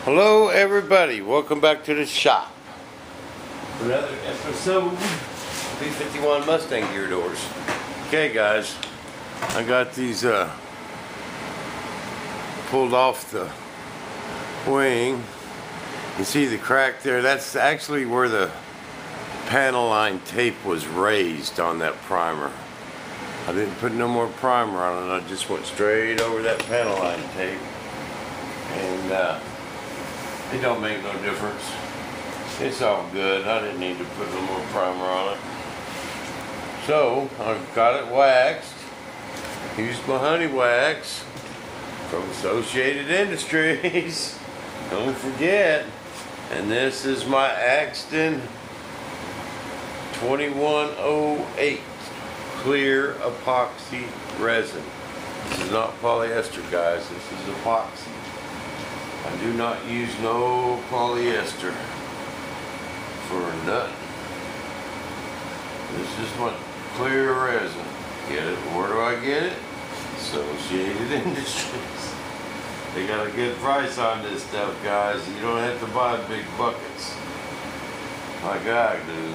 Hello everybody, welcome back to the shop. Another episode P-51 Mustang gear doors. Okay guys, I got these pulled off the wing. You see the crack there? That's actually where the panel line tape was raised on that primer. I didn't put no more primer on it, I just went straight over that panel line tape. And it don't make no difference. It's all good. I didn't need to put no more primer on it. So, I've got it waxed. Used my honey wax from Associated Industries. Don't forget. And this is my Axton 2108 clear epoxy resin. This is not polyester, guys. This is epoxy. I do not use no polyester for nothing. This is my clear resin. Get it? Where do I get it? Associated Industries. They got a good price on this stuff, guys. You don't have to buy big buckets like I do.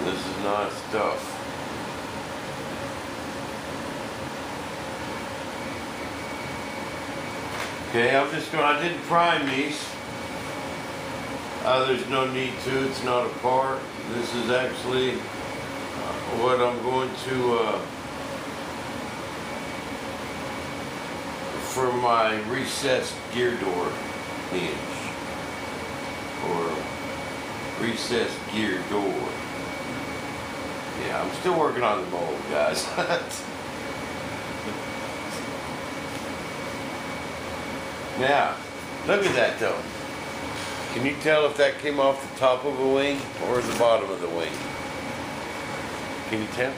This is nice stuff. Okay, I didn't prime these. There's no need to, it's not a part. This is actually what I'm going to, for my recessed gear door hinge. Or recessed gear door. Yeah, I'm still working on the mold, guys. Now, look at that though. Can you tell if that came off the top of a wing or the bottom of the wing? Can you tell?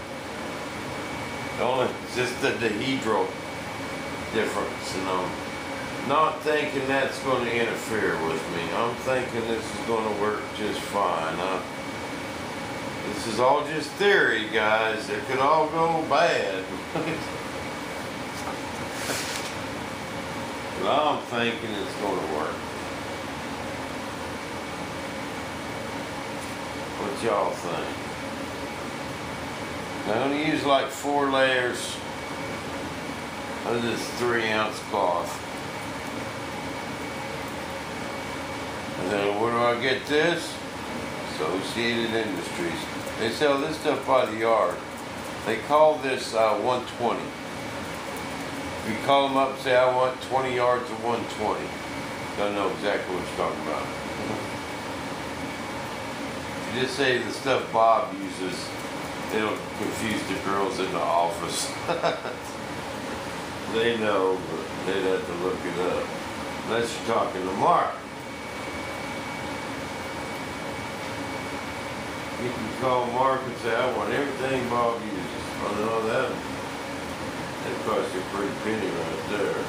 Only just the dihedral difference, and I'm not thinking that's going to interfere with me. I'm thinking this is going to work just fine. This is all just theory, guys. It could all go bad. But I'm thinking it's going to work. What y'all think? I'm going to use like 4 layers of this 3-ounce cloth. And then where do I get this? Associated Industries. They sell this stuff by the yard. They call this 120. You call them up and say, I want 20 yards of 120. They'll know exactly what you're talking about. If you just say the stuff Bob uses, it'll confuse the girls in the office. They know, but they'd have to look it up. Unless you're talking to Mark. You can call Mark and say, I want everything Bob uses. I know that. That costs you a pretty penny right there.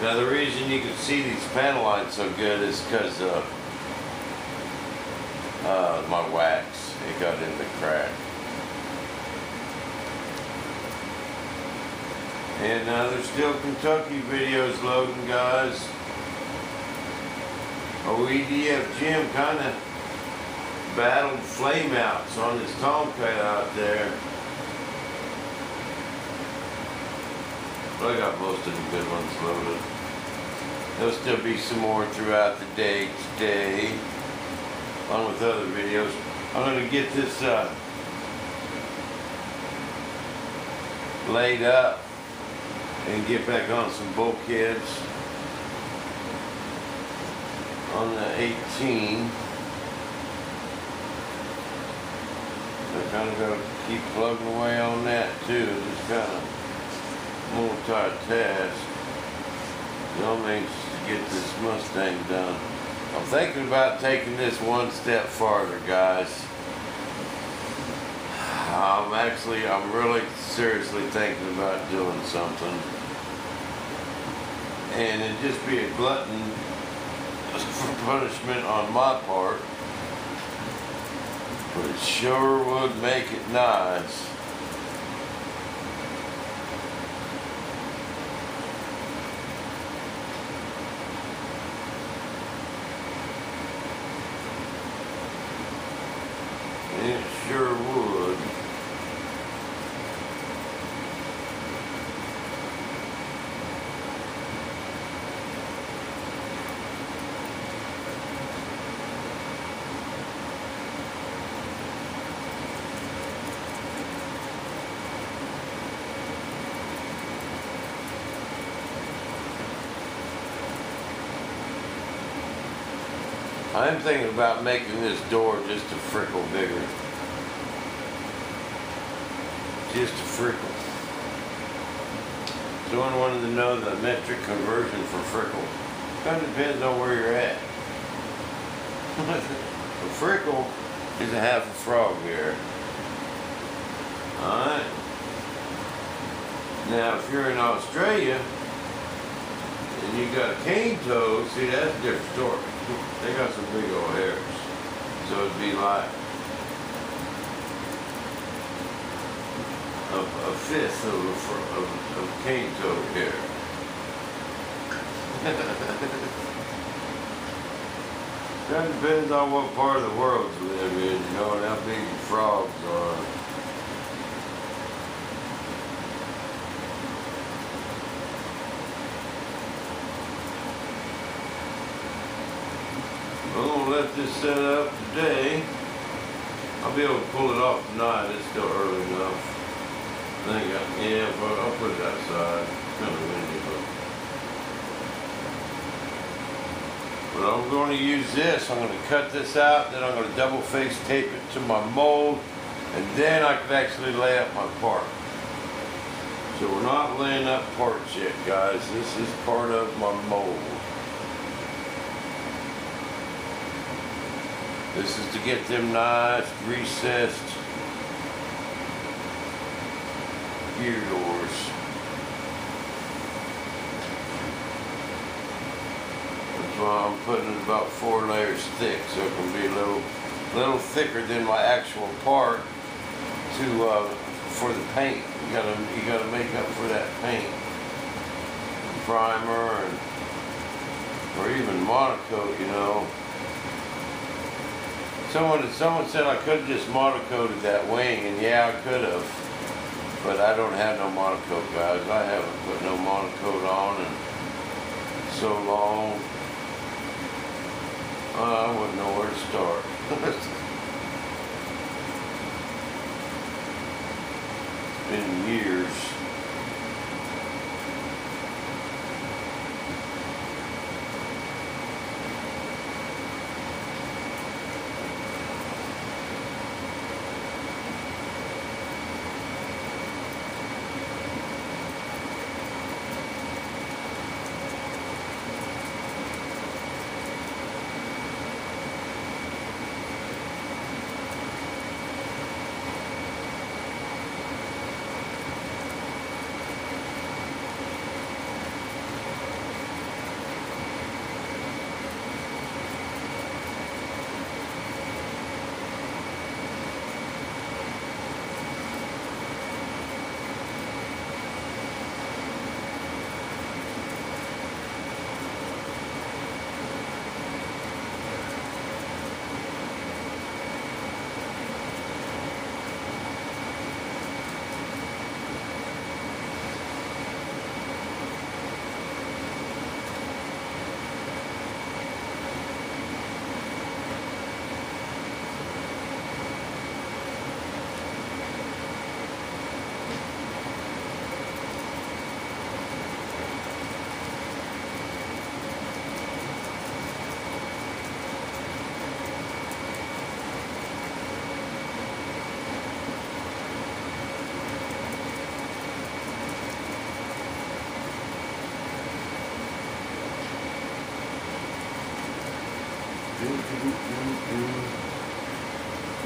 Now the reason you can see these panel lines so good is because my wax, it got in the crack. And there's still Kentucky videos loading, guys. EDF Jim kind of battled flameouts on his Tomcat out there. But I got most of the good ones loaded. There'll still be some more throughout the day today, along with other videos. I'm going to get this laid up and get back on some bulkheads on the 18. I kind of got to keep plugging away on that too. It's kind of multi-task. I'm anxious to get this Mustang done. I'm thinking about taking this one step farther, guys. I'm really seriously thinking about doing something. And it'd just be a glutton for punishment on my part. But it sure would make it nice I'm thinking about making this door just a freckle bigger. Just a freckle. Someone wanted to know the metric conversion for freckle. Kind of depends on where you're at. A freckle is a half a frog here. Alright. Now if you're in Australia and you got a cane toe, see that's a different story. They got some big old hairs. So it'd be like a fifth of cane toe hair. That depends on what part of the world you live in, you know, and how big your frogs are. I'm gonna let this set up today. I'll be able to pull it off tonight. It's still early enough. I think I'll put it outside. It's kind of windy, but I'm going to use this. I'm going to cut this out, then I'm going to double face tape it to my mold, and then I can actually lay up my part. So we're not laying up parts yet, guys. This is part of my mold. This is to get them nice, recessed gear doors. That's why I'm putting it about 4 layers thick, so it can be a little thicker than my actual part for the paint. You gotta make up for that paint, primer, or even monocoat, you know. Someone said I could have just monocoated that wing, and yeah, I could have. But I don't have no monocoat, guys. I haven't put no monocoat on in so long. I wouldn't know where to start. It's been years.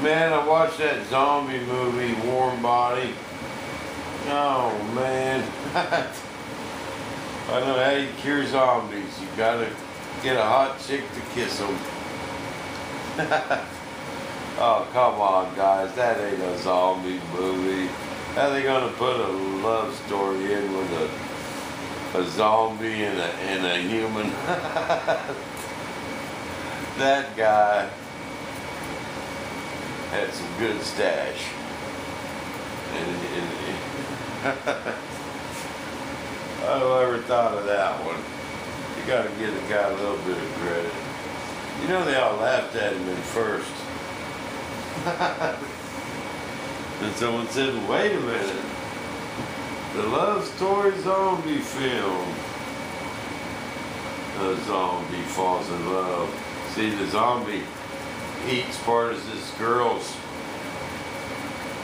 Man, I watched that zombie movie, Warm Body. Oh, man. I know how you cure zombies. You gotta get a hot chick to kiss them. Oh, come on, guys. That ain't a zombie movie. How they gonna put a love story in with a zombie and a human? That guy had some good stash. Whoever thought of that one? You gotta give the guy a little bit of credit. You know they all laughed at him at first. And someone said, wait a minute. The love story zombie film. A zombie falls in love. See, the zombie eats part of this girl's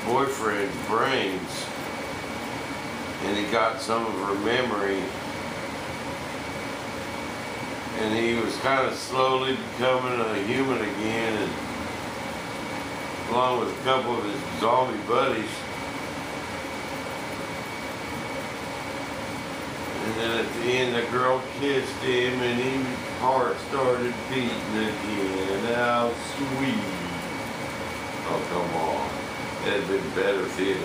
boyfriend's brains, and he got some of her memory, and he was kind of slowly becoming a human again, and along with a couple of his zombie buddies. And then at the end, the girl kissed him, and his heart started beating again. How sweet. Oh, come on. It'd been better if he had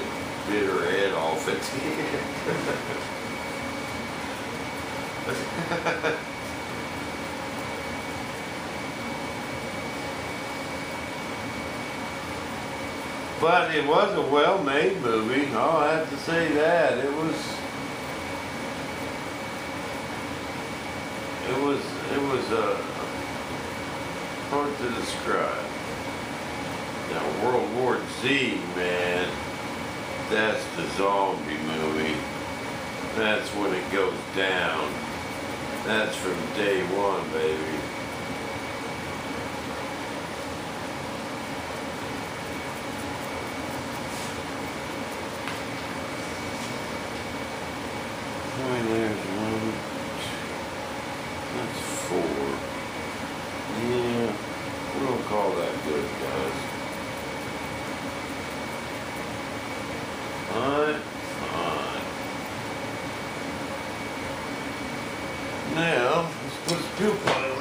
bit her head off at the end. But it was a well-made movie. I'll have to say that. It was hard to describe. Now, World War Z, man, that's the zombie movie. That's when it goes down. That's from day one, baby. There's one. That's 4. Yeah, we don't call that good, guys. Alright, fine. Now, let's put the fuel pile on.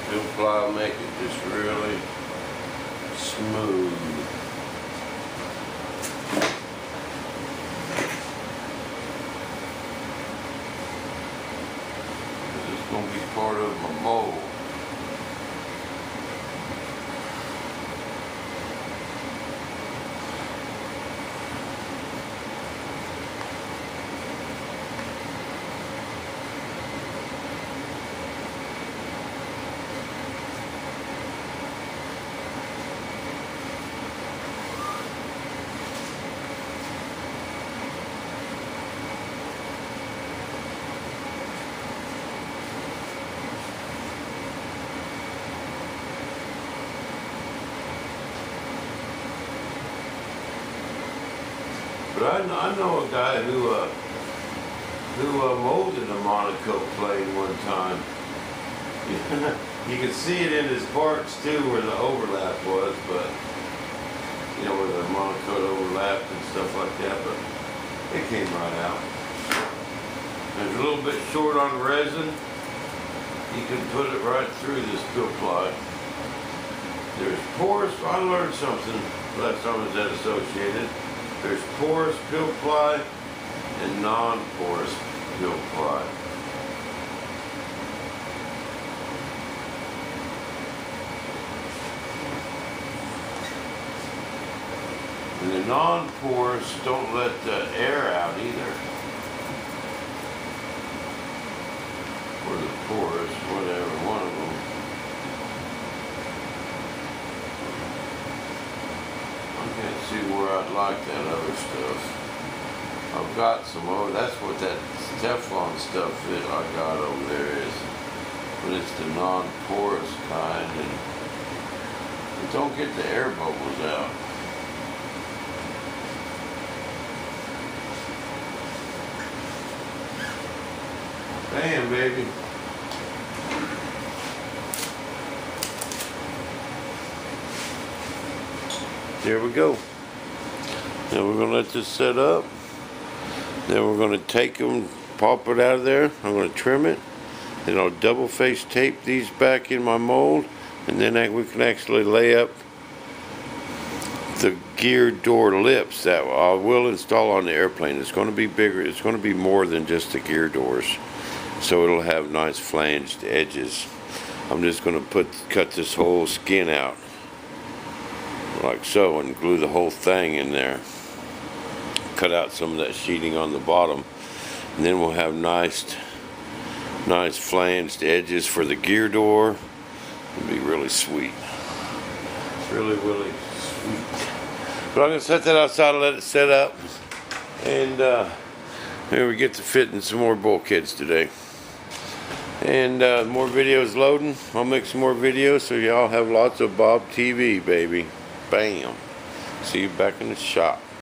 Fuel ply will make it just really smooth. This is going to be part of my mold. But I know a guy who molded a Monaco plane one time. You could see it in his parts too, where the overlap was, but you know, where the Monaco overlapped and stuff like that. But it came right out. It's a little bit short on resin. You can put it right through this fuel ply. There's porous. I learned something last time I was at Associated. There's porous fuel ply and non-porous fuel ply. And the non-porous don't let the air out either. Or the porous, whatever, one of them. I can't see where I'd like that other stuff. I've got some over. That's what that Teflon stuff is I got over there is. But it's the non-porous kind, and it don't get the air bubbles out. Damn, baby. There we go. Now we're going to let this set up. Then we're going to take them, pop it out of there. I'm going to trim it. Then I'll double face tape these back in my mold. And then we can actually lay up the gear door lips that I will install on the airplane. It's going to be bigger. It's going to be more than just the gear doors. So it'll have nice flanged edges. I'm just going to cut this whole skin out like so, and glue the whole thing in there. Cut out some of that sheeting on the bottom, and then we'll have nice flanged edges for the gear door. It'll be really sweet. Really sweet. But I'm gonna set that outside and let it set up, and here we get to fitting some more bulkheads today. And more videos loading. I'll make some more videos so y'all have lots of Bob TV, baby. Bam. See you back in the shop.